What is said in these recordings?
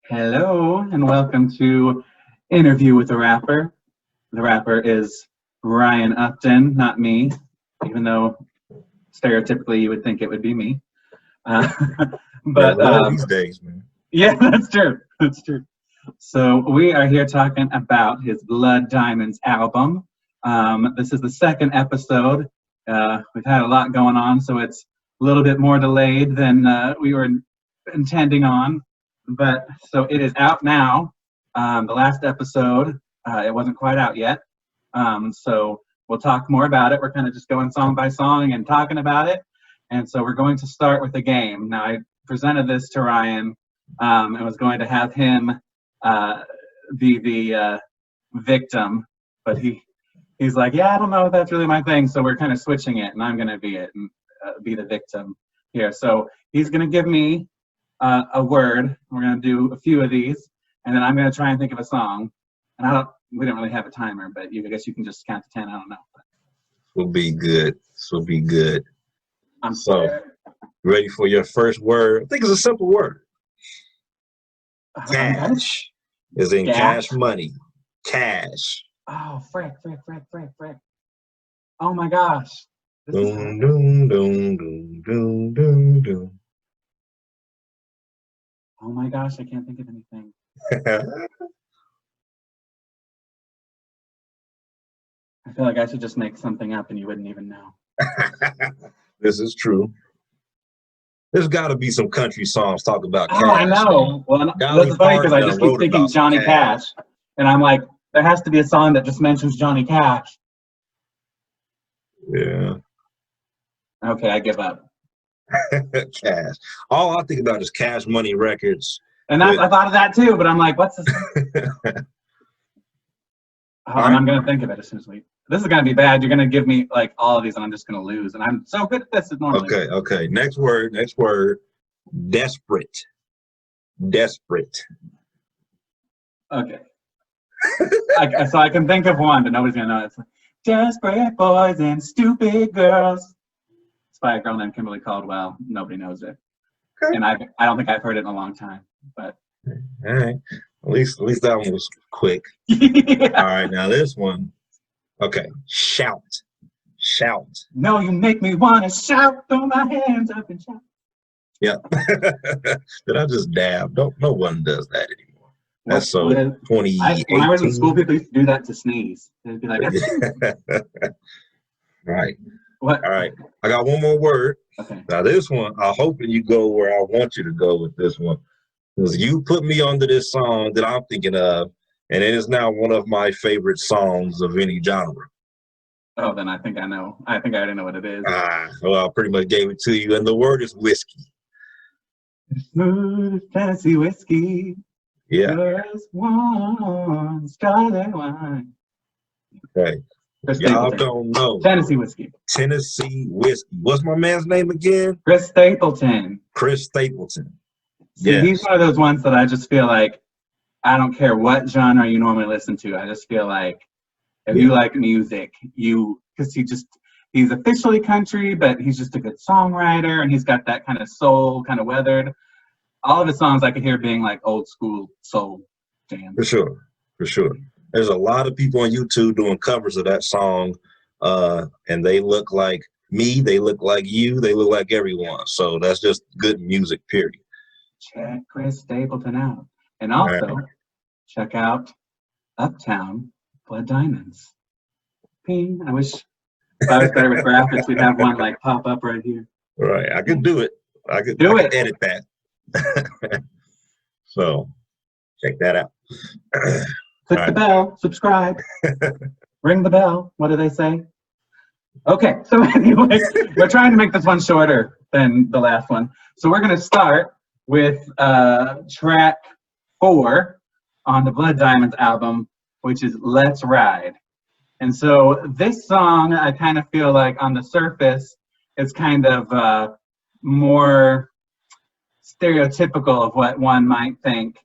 Hello and welcome to Interview with the Rapper. The rapper is Ryan Upton, not me, even though stereotypically you would think it would be me. Uh, but these days, man. Yeah, that's true. That's true. So we are here talking about his Blood Diamonds album. This is the second episode. We've had a lot going on, so it's a little bit more delayed than we were intending on. But so it is out now. The last episode, it wasn't quite out yet. So we'll talk more about it. We're kind of just going song by song and talking about it. And so we're going to start with a game. Now, I presented this to Ryan and was going to have him be the victim, but he's like, yeah, I don't know if that's really my thing. So we're kind of switching it, and I'm going to be it and be the victim here. So he's going to give me a word. We're going to do a few of these, and then I'm going to try and think of a song. And we don't really have a timer, but I guess you can just count to 10. I don't know. Will be good. This will be good. I'm so ready for your first word. I think it's a simple word. Cash. Is in cash money. Cash. Oh, frick. Oh my gosh. Doom, doom, doom, doom, doom, doom, doom. Oh my gosh, I can't think of anything. I feel like I should just make something up and you wouldn't even know. This is true. There's got to be some country songs talk about cash. I know. Well, that's funny because I just keep thinking Johnny Cash. And I'm like, there has to be a song that just mentions Johnny Cash. Yeah. Okay, I give up. Cash. All I think about is Cash Money Records. And I thought of that too, but I'm like, what's this? I'm going to think of it as soon as this is going to be bad. You're going to give me like all of these and I'm just going to lose. And I'm so good at this normally. Okay. Next word. Desperate. Okay. So I can think of one, but nobody's going to know it. It's like, desperate boys and stupid girls. It's by a girl named Kimberly Caldwell. Nobody knows it. Okay. And I don't think I've heard it in a long time. But all right. At least that one was quick. Yeah. All right, now this one. Okay. Shout. No, you make me want to shout, throw my hands up and shout. Yeah. Did I just dab? No one does that anymore. That's so 2018. When I was in school, people used to do that to sneeze. They'd be like, right. What? All right. I got one more word. Okay. Now this one, I'm hoping you go where I want you to go with this one. Because you put me onto this song that I'm thinking of, and it is now one of my favorite songs of any genre. Oh, then I think I know. I think I already know what it is. Well, I pretty much gave it to you, and the word is whiskey. Smooth fancy whiskey. Yeah. Just one scarlet wine. Okay. Y'all don't know. Tennessee whiskey. What's my man's name again? Chris Stapleton. See, he's one of those ones that I just feel like I don't care what genre you normally listen to. I just feel like if you like music, because he's officially country, but he's just a good songwriter, and he's got that kind of soul, kind of weathered. All of his songs I could hear being like old school soul jams. For sure. There's a lot of people on YouTube doing covers of that song, and they look like me, they look like you, they look like everyone. So that's just good music, period. Check Chris Stapleton out. And also, check out Uptown, Blood Diamonds. Ping. I wish if I was better with graphics, we'd have one like pop up right here. Right. I could do it. I could edit that. So, check that out. Click the bell, subscribe, ring the bell. What do they say? Okay, so anyway, we're trying to make this one shorter than the last one. So we're going to start with track 4 on the Blood Diamonds album, which is Let's Ride. And so this song, I kind of feel like on the surface, is kind of more stereotypical of what one might think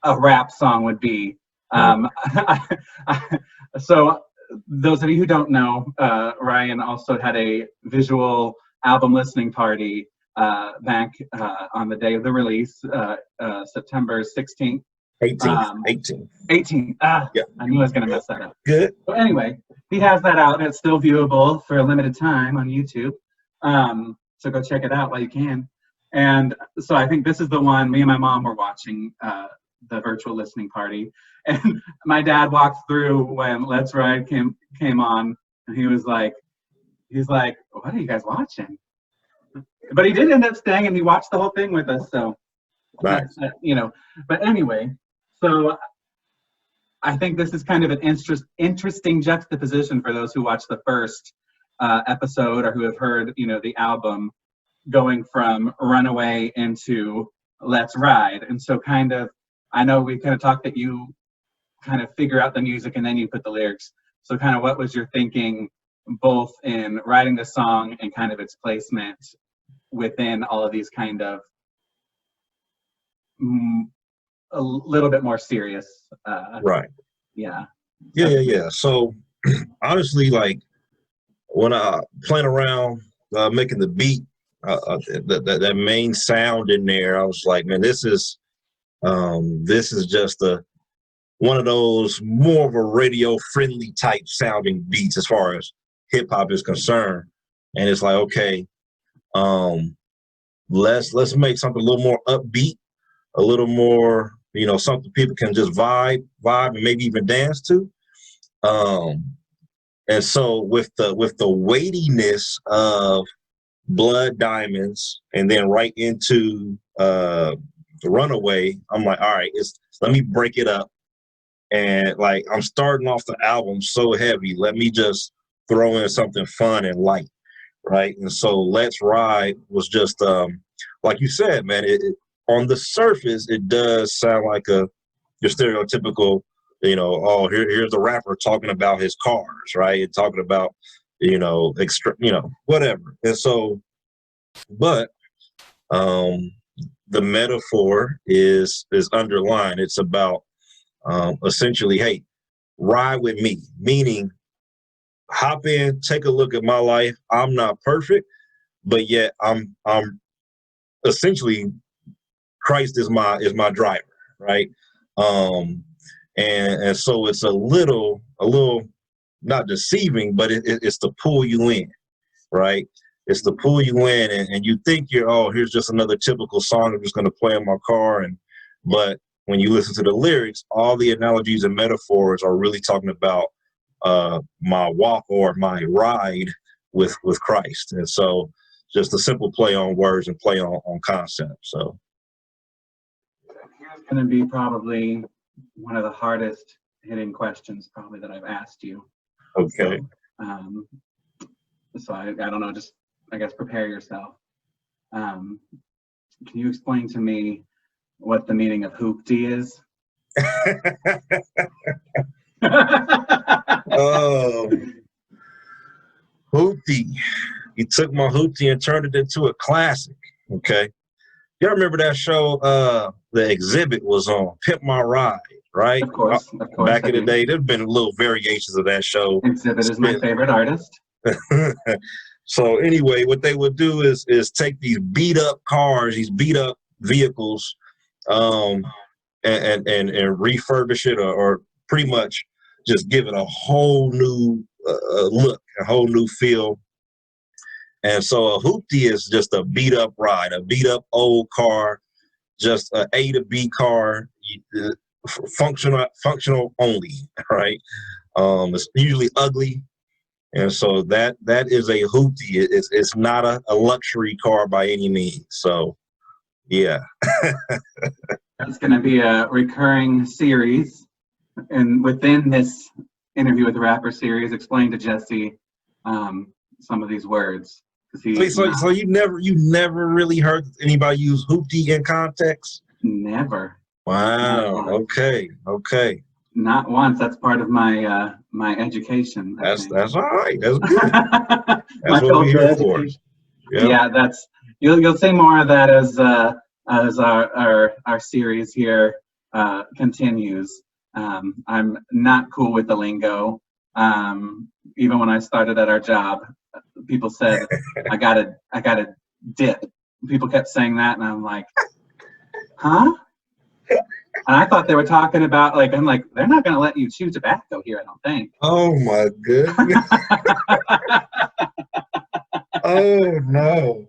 a rap song would be. So those of you who don't know, Ryan also had a visual album listening party back on the day of the release, September 16th. 18th. 18th. Yeah. I knew I was going to mess that up. Good. So anyway, he has that out. It's still viewable for a limited time on YouTube. So go check it out while you can. And so I think this is the one me and my mom were watching, the virtual listening party. And my dad walked through when Let's Ride came on, and he's like, what are you guys watching? But he did end up staying, and he watched the whole thing with us. So, Nice. But anyway, so I think this is kind of an interesting juxtaposition for those who watched the first episode or who have heard, the album, going from Runaway into Let's Ride. And so I know we kind of talked that you kind of figure out the music and then you put the lyrics. So kind of what was your thinking both in writing the song and kind of its placement within all of these kind of a little bit more serious. Right. Yeah. Yeah. So honestly, like when I playing around making the beat, that main sound in there, I was like, man, this is just one of those more of a radio friendly type sounding beats as far as hip hop is concerned. And it's like, okay, let's make something a little more upbeat, a little more, something people can just vibe and maybe even dance to. And so with the weightiness of Blood Diamonds and then right into the Runaway, I'm like, all right, let me break it up. And like, I'm starting off the album so heavy, let me just throw in something fun and light, right? And so Let's Ride was just, like you said, man, it on the surface, it does sound like your stereotypical, here's the rapper talking about his cars, right? And talking about, whatever. And so, but the metaphor is underlined. It's about essentially, hey, ride with me, meaning hop in, take a look at my life. I'm not perfect, but yet I'm essentially Christ is my driver, right? And so it's a little not deceiving, but it's to pull you in, right? It's to pull you in, and you think here's just another typical song I'm just going to play in my car, but when you listen to the lyrics, all the analogies and metaphors are really talking about my walk or my ride with Christ. And so just a simple play on words and play on concept. So here's going to be probably one of the hardest hitting questions probably that I've asked you. Okay. So I don't know, just I guess prepare yourself. Can you explain to me what the meaning of hoopty is? Oh, Hoopty. He took my Hoopty and turned it into a classic. Okay. Y'all remember that show the exhibit was on, Pimp My Ride, right? Of course. Back in the day, there's been little variations of that show. Exhibit is my favorite artist. So anyway, what they would do is take these beat up cars, these beat up vehicles, and refurbish it or pretty much just give it a whole new look, a whole new feel. And so a hoopty is just a beat up ride, a beat up old car, just a A to B car, functional only, right? It's usually ugly. And so that is a hoopty. It's not a luxury car by any means. So, yeah. That's going to be a recurring series. And within this interview with the rapper series, explain to Jesse some of these words. So you never really heard anybody use hoopty in context? Never. Wow. Okay. Not once. That's part of my my education. That's all right. That's good. That's my what we're here for. Yep. Yeah, that's you'll say more of that as our series here continues. I'm not cool with the lingo. Even when I started at our job, people said I gotta dip people kept saying that, and I'm like, huh? And I thought they were talking about, like, I'm like, they're not going to let you chew tobacco here, I don't think. Oh my goodness. Oh no.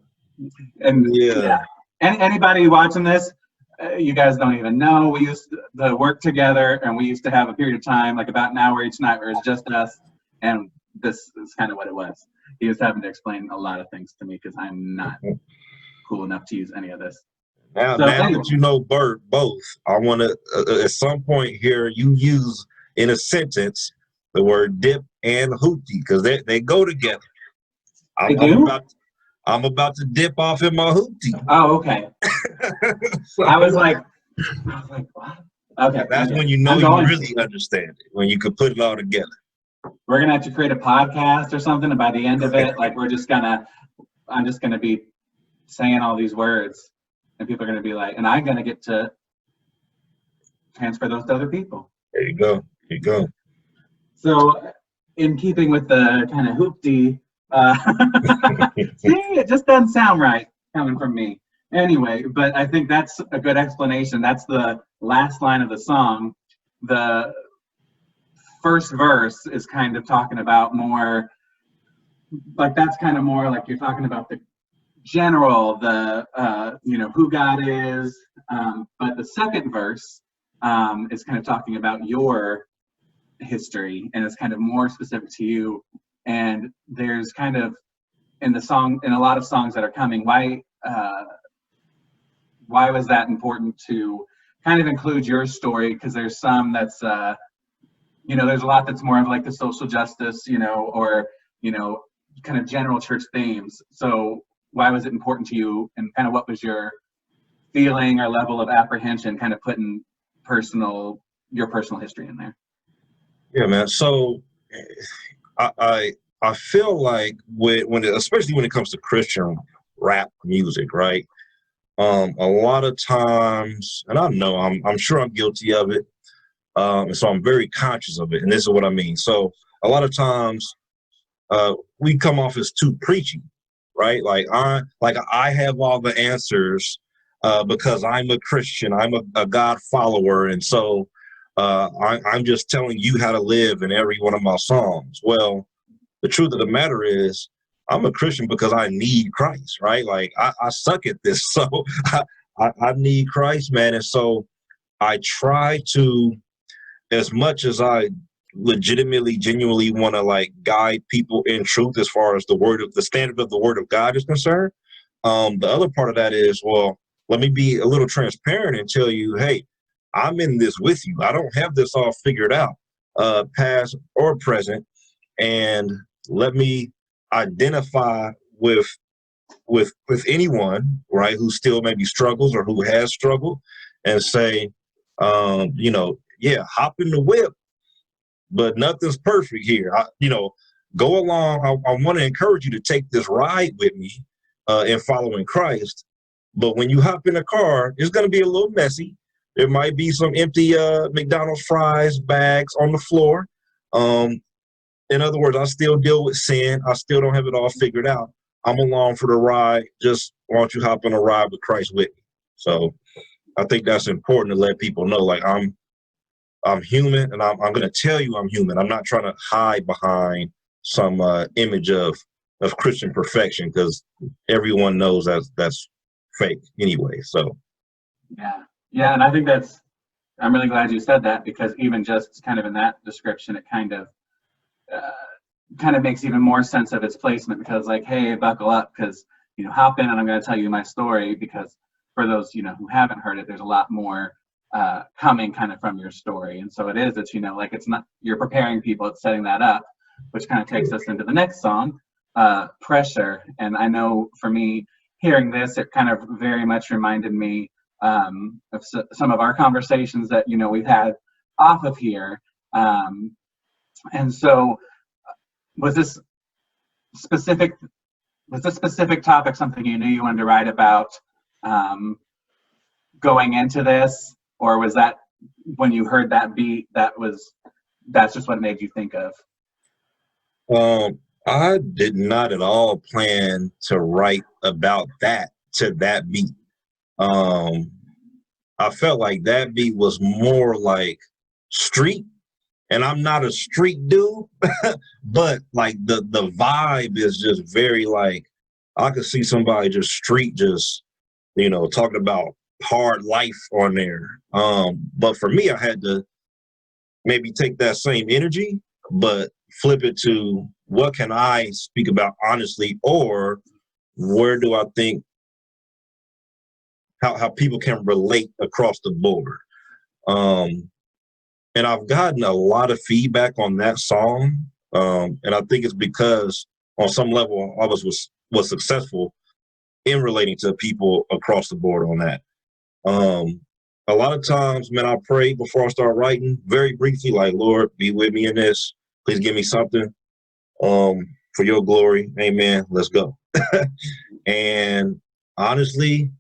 And Yeah. anybody watching this, you guys don't even know. We used to work together, and we used to have a period of time, like about an hour each night, where it's just us. And this is kind of what it was. He was having to explain a lot of things to me because I'm not cool enough to use any of this. Now, So now anyway. that you know both, I want to at some point here you use in a sentence the word dip and hoopty because they go together. I'm about to dip off in my hoopty. Oh, okay. So, I was like, what? Okay. That's when you know you really understand it, when you could put it all together. We're gonna have to create a podcast or something, and by the end of it, like I'm just gonna be saying all these words, and people are gonna be like, and I'm gonna get to transfer those to other people. There you go. There you go. So, in keeping with the kind of hoopty, see, it just doesn't sound right coming from me. Anyway, but I think that's a good explanation. That's the last line of the song. The first verse is kind of talking about more, like that's kind of more like you're talking about the general, the who God is. But the second verse is kind of talking about your history, and it's kind of more specific to you. And there's kind of in a lot of songs that are coming, why was that important to kind of include your story? Because there's some that's there's a lot that's more of like the social justice, or kind of general church themes. So why was it important to you, and kind of what was your feeling or level of apprehension kind of putting your personal history in there? Yeah, man. So I feel like especially when it comes to Christian rap music, right? A lot of times, and I know I'm sure I'm guilty of it, and so I'm very conscious of it. And this is what I mean. So a lot of times, we come off as too preachy, right? Like I have all the answers because I'm a Christian, I'm a God follower, and so I'm just telling you how to live in every one of my songs. Well, the truth of the matter is, I'm a Christian because I need Christ, right? Like I suck at this, so I need Christ, man. And so I try to, as much as I legitimately, genuinely want to like guide people in truth as far as the standard of the word of God is concerned. The other part of that is, well, let me be a little transparent and tell you, hey, I'm in this with you. I don't have this all figured out, past or present, and let me identify with anyone, right, who still maybe struggles or who has struggled, and say, yeah, hop in the whip, but nothing's perfect here. Go along. I want to encourage you to take this ride with me in following Christ. But when you hop in a car, it's going to be a little messy. There might be some empty McDonald's fries bags on the floor. In other words, I still deal with sin. I still don't have it all figured out. I'm along for the ride. Just why don't you hop on a ride with Christ with me? So I think that's important to let people know, like, I'm human, and I'm going to tell you I'm human. I'm not trying to hide behind some image of Christian perfection, because everyone knows that's fake anyway. So yeah, and I think I'm really glad you said that, because even just kind of in that description, it kind of makes even more sense of its placement, because like, hey, buckle up, because hop in and I'm going to tell you my story, because for those who haven't heard it, there's a lot more coming kind of from your story. And so it's like, it's not, you're preparing people, it's setting that up, which kind of takes us into the next song, Pressure. And I know for me, hearing this, it kind of very much reminded me of some of our conversations that we've had off of here. And so was this specific topic something you knew you wanted to write about going into this, or was that when you heard that beat, that's just what it made you think of? I did not at all plan to write about that to that beat. I felt like that beat was more like street, and I'm not a street dude, but like the vibe is just very like, I could see somebody just street, just, you know, talking about hard life on there. But for me, I had to maybe take that same energy, but flip it to what can I speak about honestly, or where do I think how people can relate across the board. And I've gotten a lot of feedback on that song. And I think it's because on some level I was successful in relating to people across the board on that. A lot of times, man, I pray before I start writing very briefly, like, Lord, be with me in this. Please give me something for your glory. Amen. Let's go. And honestly,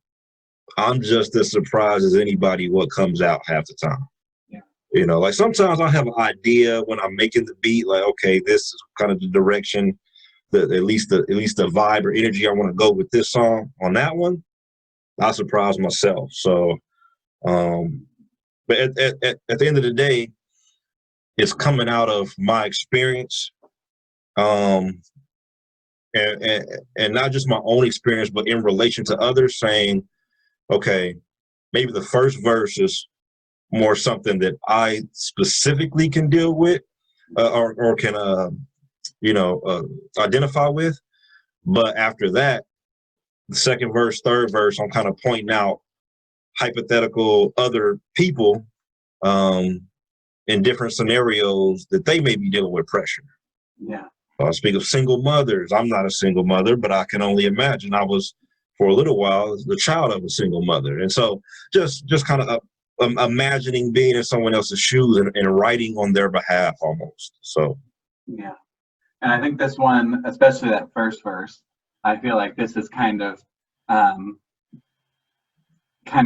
I'm just as surprised as anybody what comes out half the time. Yeah. You know, like sometimes I have an idea when I'm making the beat, like, okay, this is kind of the direction, at least the vibe or energy I want to go with this song. On that one, I surprise myself. So, but at the end of the day, it's coming out of my experience, and not just my own experience, but in relation to others, saying, okay, maybe the first verse is more something that I specifically can deal with, or can identify with. But after that, the second verse, third verse, I'm kind of pointing out hypothetical other people in different scenarios that they may be dealing with pressure. Yeah. I speak of single mothers. I'm not a single mother, but I can only imagine I was, for a little while, the child of a single mother. And so just kind of imagining being in someone else's shoes and writing on their behalf almost. So, yeah. And I think this one, especially that first verse, I feel like this is kind of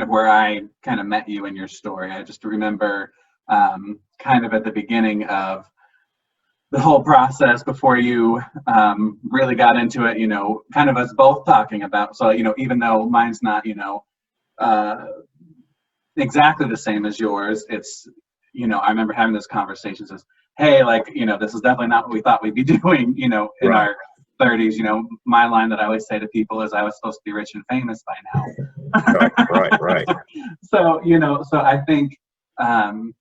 where I kind of met you in your story. I just remember kind of at the beginning of the whole process before you really got into it, you know, kind of us both talking about. So, you know, even though mine's not, you know, exactly the same as yours, it's, you know, I remember having this conversation says, hey, like, you know, this is definitely not what we thought we'd be doing, you know, in our 30s. You know, my line that I always say to people is I was supposed to be rich and famous by now. Right. So, you know, so I think that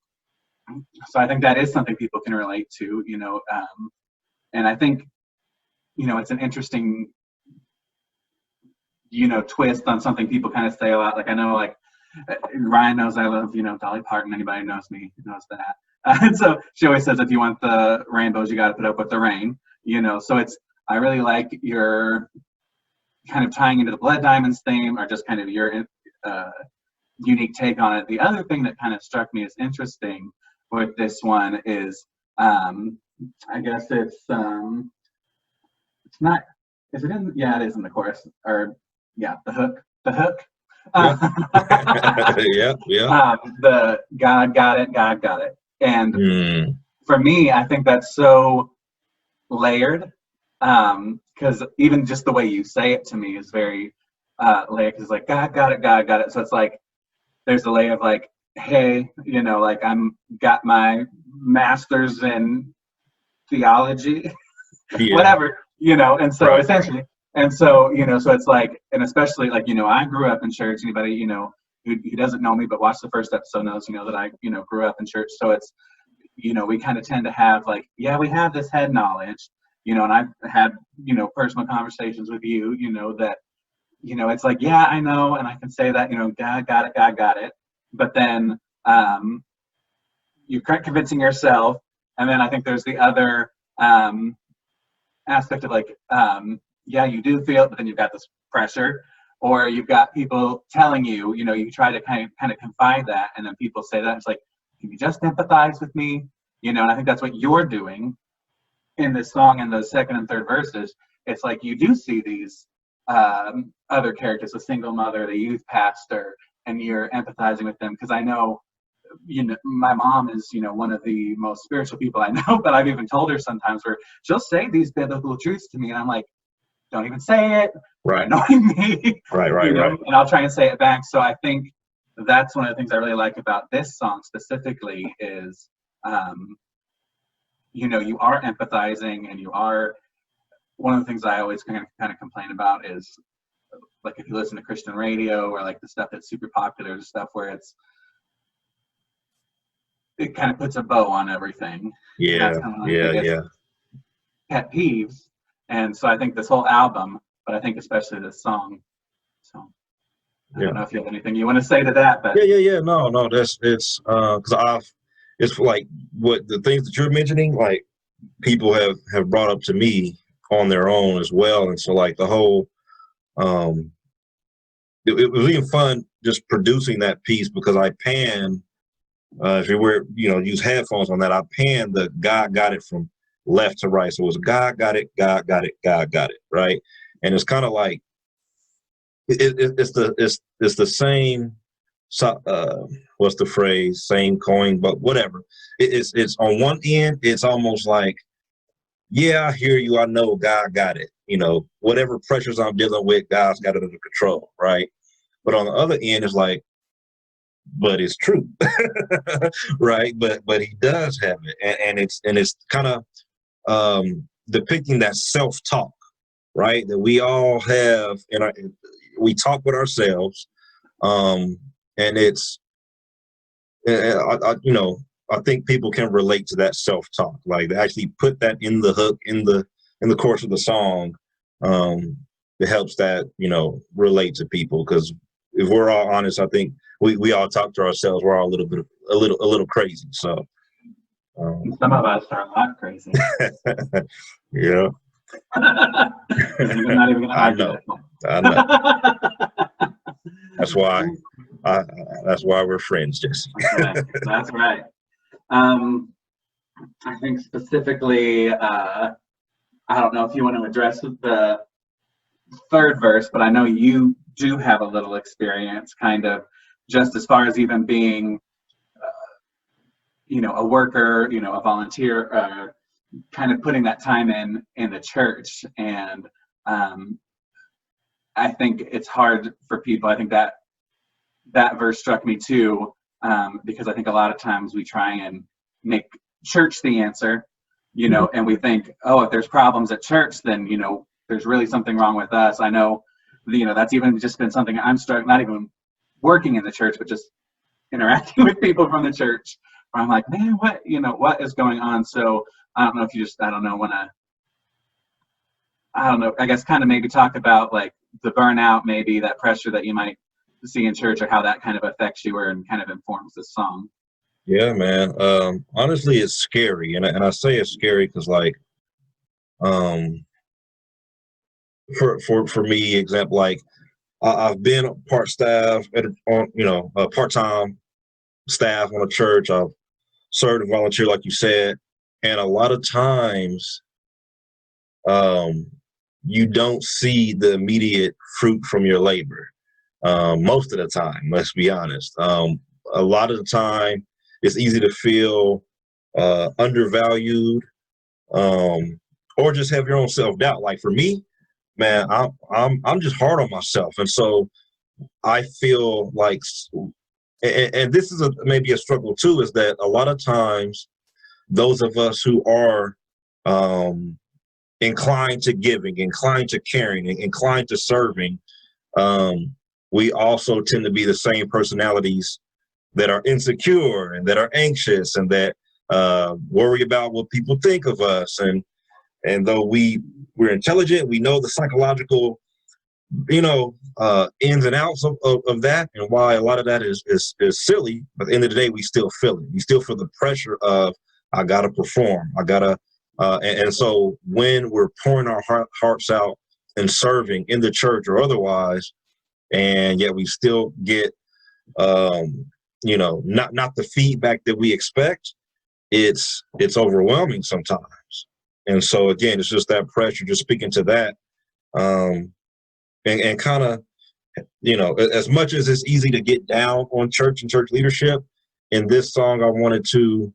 is something people can relate to, you know, and I think, you know, it's an interesting, you know, twist on something people kind of say a lot. Like I know, like Ryan knows I love, you know, Dolly Parton. Anybody who knows me knows that. And so she always says, if you want the rainbows, you got to put up with the rain, you know. So I really like your kind of tying into the Blood Diamonds theme, or just kind of your unique take on it. The other thing that kind of struck me as interesting with this one is, I guess it's not, is it in, yeah, it is in the chorus, or yeah, the hook. Yeah. The God got it. And for me, I think that's so layered, because even just the way you say it to me is very layered. It's like, God got it. So it's like, there's a layer of like, hey, you know, like got my master's in theology, whatever, you know, and so essentially, and so, you know, so it's like, and especially like, you know, I grew up in church. Anybody, you know, who doesn't know me but watched the first episode knows, you know, that I, you know, grew up in church. So it's, you know, we kind of tend to have like, yeah, we have this head knowledge, you know, and I've had, you know, personal conversations with you, you know, that, you know, it's like, yeah, I know, and I can say that, you know, God got it. But then you're convincing yourself. And then I think there's the other aspect of like, yeah, you do feel it, but then you've got this pressure, or you've got people telling you, you know, you try to kind of confide that, and then people say that. It's like, can you just empathize with me? You know, and I think that's what you're doing in this song, in the second and third verses. It's like you do see these other characters, a single mother, the youth pastor, and you're empathizing with them. Because I know, you know, my mom is, you know, one of the most spiritual people I know, but I've even told her sometimes where she'll say these biblical truths to me, and I'm like, don't even say it. Right. You're annoying me. Right. Right. Right. And I'll try and say it back. So I think that's one of the things I really like about this song specifically is, you are empathizing, and you are. One of the things I always kind of complain about is, like, if you listen to Christian radio or like the stuff that's super popular, the stuff where it kind of puts a bow on everything. Yeah. That's kind of Yeah. pet peeves. And so I think this whole album, but I think especially this song. So I don't know if you have anything you want to say to that, but yeah. No, it's because it's like what the things that you're mentioning, like people have brought up to me on their own as well. And so like the whole, it was even fun just producing that piece because I pan, if you were, use headphones on that, I pan the God got it from left to right. So it was God got it, God got it, God got it, right? And it's kind of like, it's the same, what's the phrase, same coin, but whatever. It's on one end, it's almost like, yeah, I hear you, I know God got it. Whatever pressures I'm dealing with, God's got it under control, right? But on the other end, it's like, but it's true, right? But he does have it, and it's kind of depicting that self-talk, right? That we all have, we talk with ourselves, and it's, I think people can relate to that self-talk. Like they actually put that in the hook in the course of the song. It helps that relate to people, because if we're all honest, I think we all talk to ourselves. We're all a little crazy. So some of us are a lot crazy. Yeah. You're not even gonna argue I know. That's why we're friends, Jesse. That's right. I think specifically, I don't know if you want to address the third verse, but I know you do have a little experience, kind of, just as far as even being, a worker, a volunteer, kind of putting that time in the church. And I think it's hard for people. I think that verse struck me too, because I think a lot of times we try and make church the answer, and we think, oh, if there's problems at church, then, there's really something wrong with us. I know, that's even just been something I'm struck, not even working in the church, but just interacting with people from the church, where I'm like, man, what is going on? So I don't know if you just, I guess kind of maybe talk about like the burnout, maybe that pressure that you might see in church, or how that kind of affects you and kind of informs the song. Yeah, man. Honestly, it's scary. And I say it's scary because, like, for me, example, like, I've been part-time staff on a church. I've served and volunteered, like you said. And a lot of times, you don't see the immediate fruit from your labor. Most of the time, let's be honest. A lot of the time, it's easy to feel undervalued, or just have your own self-doubt. Like for me, man, I'm just hard on myself, and so I feel like, and this is maybe a struggle too, is that a lot of times those of us who are inclined to giving, inclined to caring, inclined to serving, we also tend to be the same personalities that are insecure and that are anxious and that worry about what people think of us. And though we're intelligent, we know the psychological, ins and outs of that, and why a lot of that is silly. But at the end of the day, we still feel it. We still feel the pressure of, I gotta perform. I gotta, and so when we're pouring our hearts out and serving in the church or otherwise, and yet we still get, not the feedback that we expect, it's overwhelming sometimes. And so again, it's just that pressure, just speaking to that, and kind of, as much as it's easy to get down on church and church leadership, in this song, I wanted to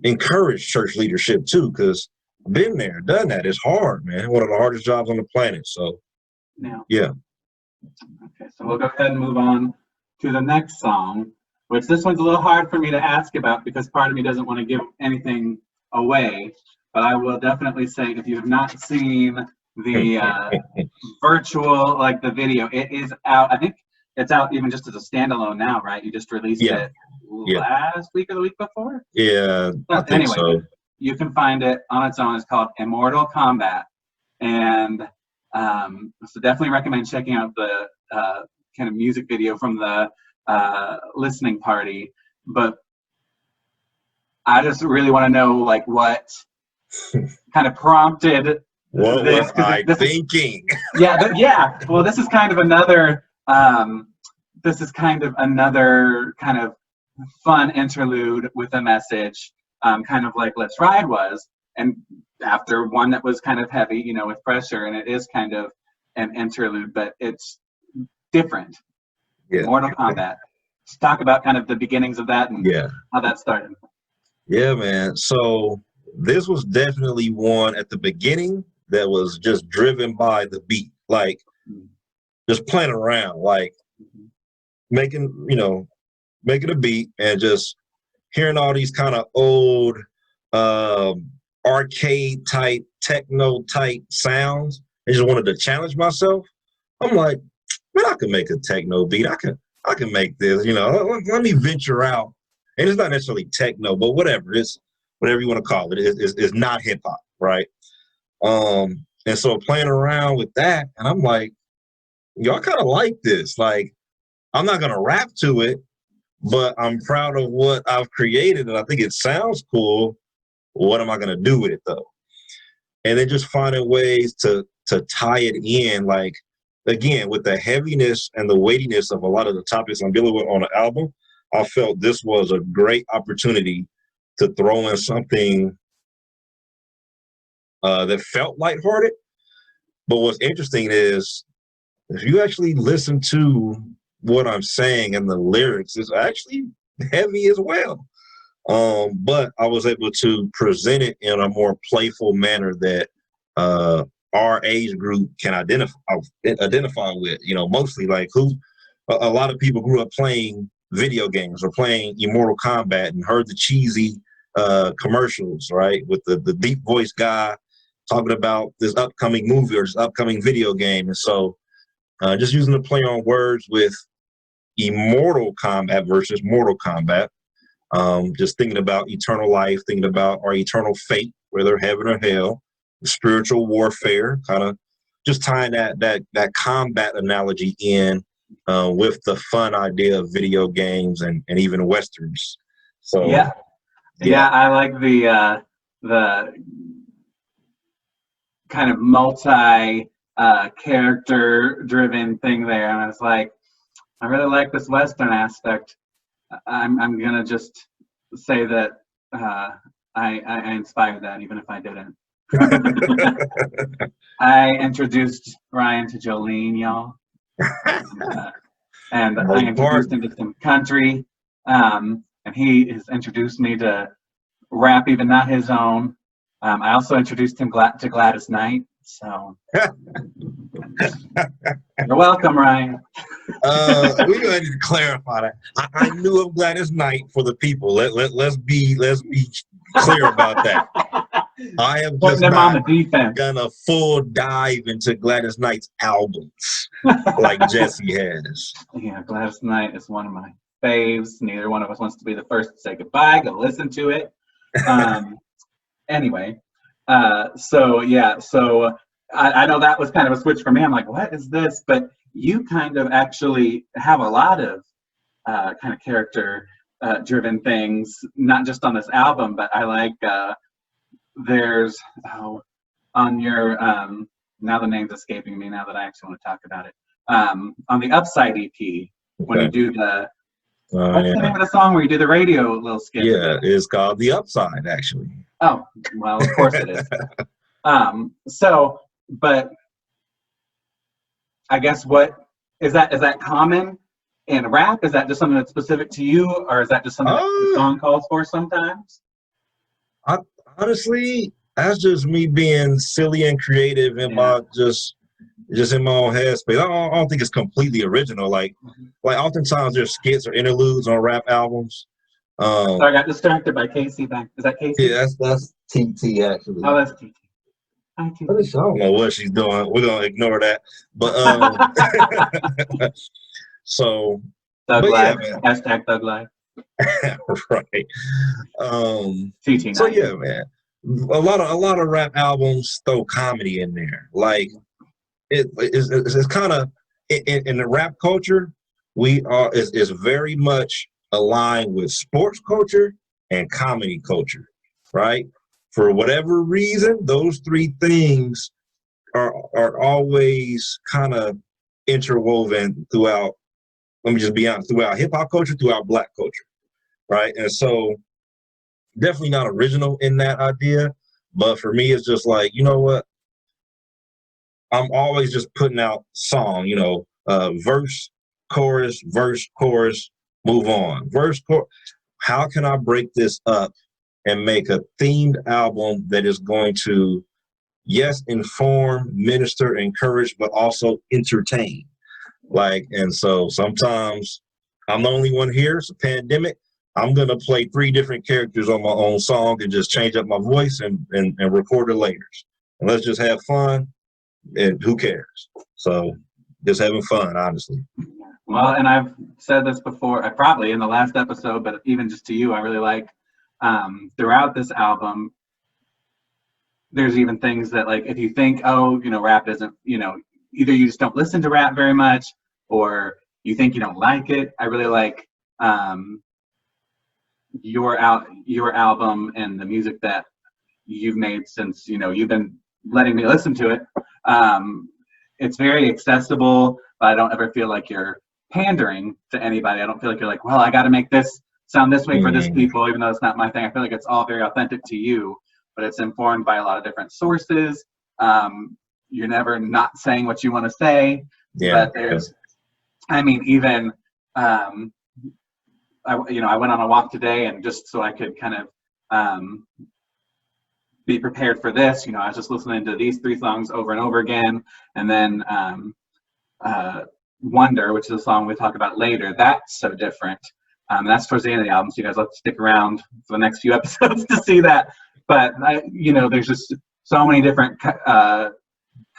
encourage church leadership too, because been there, done that. It's hard, man. One of the hardest jobs on the planet. So, yeah. Okay, so we'll go ahead and move on to the next song, which this one's a little hard for me to ask about because part of me doesn't want to give anything away. But I will definitely say, if you have not seen the virtual, like the video, it is out. I think it's out even just as a standalone now, right? You just released it last week or the week before? Yeah, I think anyway, so. You can find it on its own. It's called Immortal Combat. And so definitely recommend checking out the kind of music video from the listening party. But I just really want to know, like, what kind of prompted what this. Was I thinking? Yeah. Well, this is kind of another. This is kind of another kind of fun interlude with a message, kind of like Let's Ride was, and after one that was kind of heavy, you know, with pressure, and it is kind of an interlude, but it's different. Mortal Kombat. Let's talk about kind of the beginnings of that and how that started. Yeah, man. So this was definitely one at the beginning that was just driven by the beat, like just playing around, like making a beat and just hearing all these kind of old arcade type, techno type sounds. I just wanted to challenge myself. I'm like, man, I can make a techno beat. I can make this, you know, let me venture out. And it's not necessarily techno, but whatever. It's whatever you want to call it. It's not hip hop, right? And so playing around with that, and I'm like, y'all kind of like this. Like, I'm not gonna rap to it, but I'm proud of what I've created, and I think it sounds cool. What am I gonna do with it though? And then just finding ways to tie it in, like, again, with the heaviness and the weightiness of a lot of the topics I'm dealing with on the album, I felt this was a great opportunity to throw in something that felt lighthearted. But what's interesting is, if you actually listen to what I'm saying and the lyrics, it's actually heavy as well. But I was able to present it in a more playful manner that our age group can identify with. You know, mostly like a lot of people grew up playing video games or playing Immortal Combat and heard the cheesy commercials, right, with the deep voice guy talking about this upcoming movie or this upcoming video game. And so just using the play on words with Immortal Combat versus Mortal Kombat, just thinking about eternal life, thinking about our eternal fate, whether heaven or hell, spiritual warfare, kind of just tying that combat analogy in with the fun idea of video games and even Westerns. So yeah, I like the kind of multi character driven thing there, and I was like, I really like this Western aspect. I'm gonna just say that I inspired that, even if I didn't. I introduced Ryan to Jolene, y'all, and I introduced him to some country, and he has introduced me to rap, even not his own. I also introduced him to Gladys Knight, so you're welcome, Ryan. We're gonna need to clarify that. I knew of Gladys Knight for the people. Let's be clear about that. I have just not done a full dive into Gladys Knight's albums like Jesse has. Yeah, Gladys Knight is one of my faves. Neither one of us wants to be the first to say goodbye. Go listen to it. Anyway, so I know that was kind of a switch for me. I'm like, what is this? But you kind of actually have a lot of kind of character driven things, not just on this album, but I like there's on your now the name's escaping me now that I actually want to talk about it. On the Upside EP, when you do the what's the name of the song where you do the radio little skit? Yeah, it's called The Upside, actually. Oh, well, of course it is. So, but I guess what is that common in rap? Is that just something that's specific to you, or is that just something that the song calls for sometimes? Honestly, That's just me being silly and creative in my just in my own headspace. I don't think it's completely original. Like oftentimes there's skits or interludes on rap albums. So I got distracted by Casey. Is that Casey? Yeah, that's TT actually. Oh, that's TT. Hi, TT. I don't know what she's doing. We're gonna ignore that. But so Thug but Life. yeah, man. Hashtag Thug Life. Right. TT. So yeah, man. A lot of rap albums throw comedy in there. Like it's kind of in the rap culture, we are is very much aligned with sports culture and comedy culture, right? For whatever reason, those three things are always kind of interwoven throughout. Let me just be honest, throughout hip hop culture, throughout Black culture, right? And so definitely not original in that idea, but for me, it's just like, you know what? I'm always just putting out song, verse, chorus, move on. Verse, chorus. How can I break this up and make a themed album that is going to, yes, inform, minister, encourage, but also entertain? And so sometimes I'm the only one here. It's a pandemic. I'm going to play 3 different characters on my own song and just change up my voice and record the layers. And let's just have fun. And who cares? So just having fun, honestly. Well, and I've said this before, probably in the last episode, but even just to you, I really like throughout this album, there's even things that, like, if you think, rap isn't, either you just don't listen to rap very much or you think you don't like it. I really like your album and the music that you've made since, you've been letting me listen to it. It's very accessible, but I don't ever feel like you're pandering to anybody. I don't feel like you're like, well, I got to make this sound this way for this people, even though it's not my thing. I feel like it's all very authentic to you, but it's informed by a lot of different sources. You're never not saying what you want to say, but there's, even, I went on a walk today, and just so I could kind of be prepared for this, I was just listening to these 3 songs over and over again, and then Wonder, which is a song we'll talk about later. That's so different. That's towards the end of the album, so you guys have to stick around for the next few episodes to see that. But there's just so many different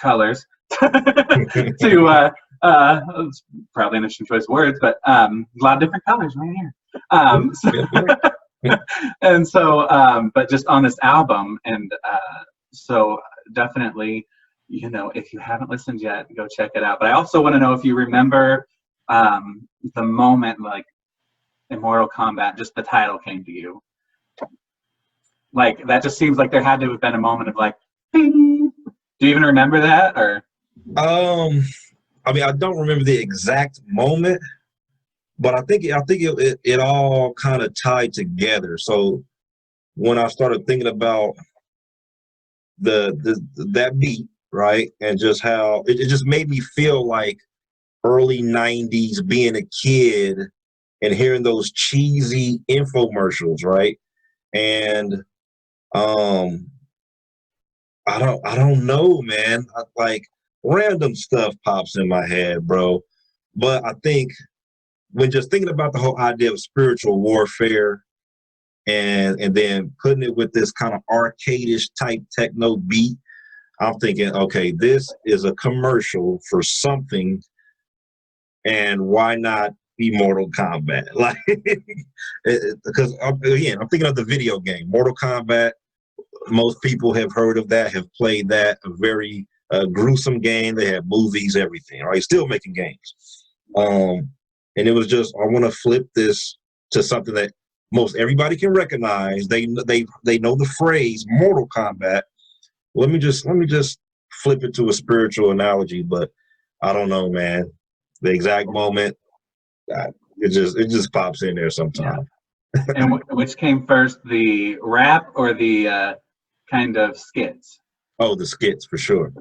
colors to probably an interesting choice of words, but a lot of different colors right here. And so, but just on this album, and so definitely, if you haven't listened yet, go check it out. But I also want to know if you remember the moment, like Immortal Combat, just the title came to you. Like, that just seems like there had to have been a moment of like, ding. Do you even remember that? Or I don't remember the exact moment, but I think it all kind of tied together. So when I started thinking about that beat, right, and just how it just made me feel like early 90s being a kid and hearing those cheesy infomercials, right? And I don't know, man. Like, random stuff pops in my head, bro. But I think when just thinking about the whole idea of spiritual warfare and then putting it with this kind of arcadish type techno beat, I'm thinking, okay, this is a commercial for something, and why not Immortal Combat? Like, because again, I'm thinking of the video game Mortal Kombat. Most people have heard of that, have played that, a very gruesome game. They have movies, everything, right? Still making games. And it was just, I want to flip this to something that most everybody can recognize. They know the phrase Mortal Kombat. Let me just flip it to a spiritual analogy, but I don't know, man. The exact moment, it just pops in there sometimes. Yeah. And which came first, the rap or the kind of skits? Oh, the skits for sure.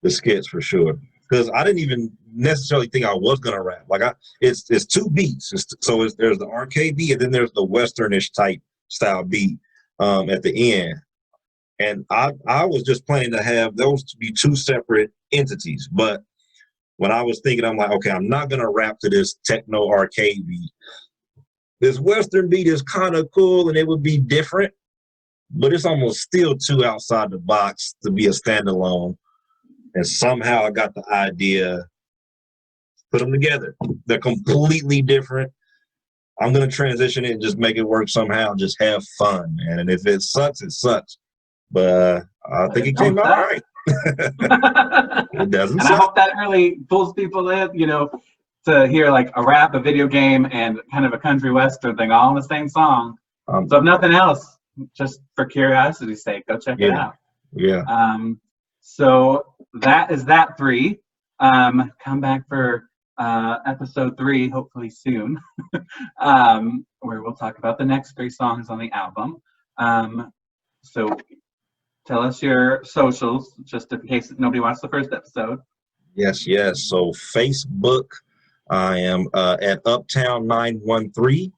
The skits for sure. Because I didn't even necessarily think I was gonna rap. Like, it's 2 beats. There's the arcade beat, and then there's the westernish type style beat at the end. And I was just planning to have those to be two separate entities. But when I was thinking, I'm like, okay, I'm not going to rap to this techno arcade beat. This Western beat is kind of cool and it would be different, but it's almost still too outside the box to be a standalone. And somehow I got the idea, put them together. They're completely different. I'm going to transition it and just make it work somehow. Just have fun, man. And if it sucks, it sucks. But I think it came out all right. It doesn't and suck. I hope that really pulls people in, you know, to hear like a rap, a video game, and kind of a country western thing all in the same song. So if nothing else, just for curiosity's sake, go check it out. Yeah. So that is that 3. Come back for episode 3, hopefully soon, where we'll talk about the next 3 songs on the album. So tell us your socials, just in case nobody watched the first episode. Yes. So Facebook, I am at Uptown 913.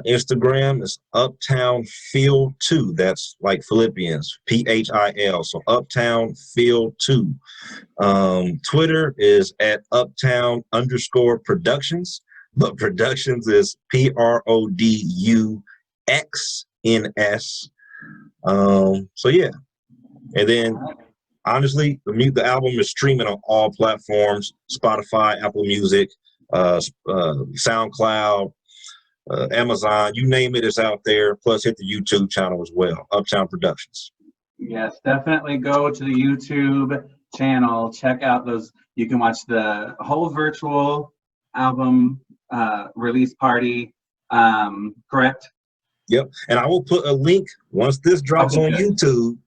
Instagram is Uptown Field 2. That's like Philippians, PHIL. So Uptown Field 2. Twitter is at Uptown_Productions, but Productions is PRODUXNS. So yeah, and then honestly, the album is streaming on all platforms: Spotify, Apple Music, SoundCloud. Amazon, you name it, is out there. Plus, hit the YouTube channel as well, Uptown Productions. Yes, definitely go to the YouTube channel. Check out those. You can watch the whole virtual album release party. Correct? Yep. And I will put a link once this drops on YouTube.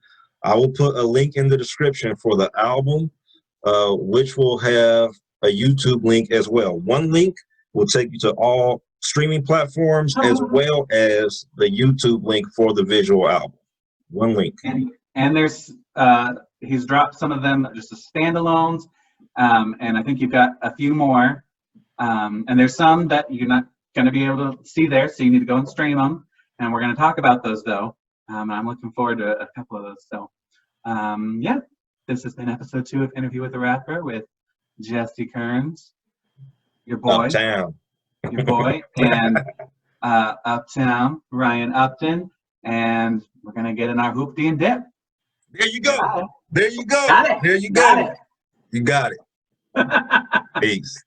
I will put a link in the description for the album, which will have a YouTube link as well. One link will take you to all streaming platforms as well as the YouTube link for the visual album. One link. And there's he's dropped some of them just as standalones, and I think you've got a few more. And there's some that you're not going to be able to see there, so you need to go and stream them. And we're going to talk about those though. I'm looking forward to a couple of those. So yeah, this has been episode 2 of Interview with the Rapper with Jesse Kerns, your boy. Uptown. Your boy, and Uptown, Ryan Upton, and we're gonna get in our hoopty and dip. There you go. There you go. Got it. There you Got go. it. You got it. Peace.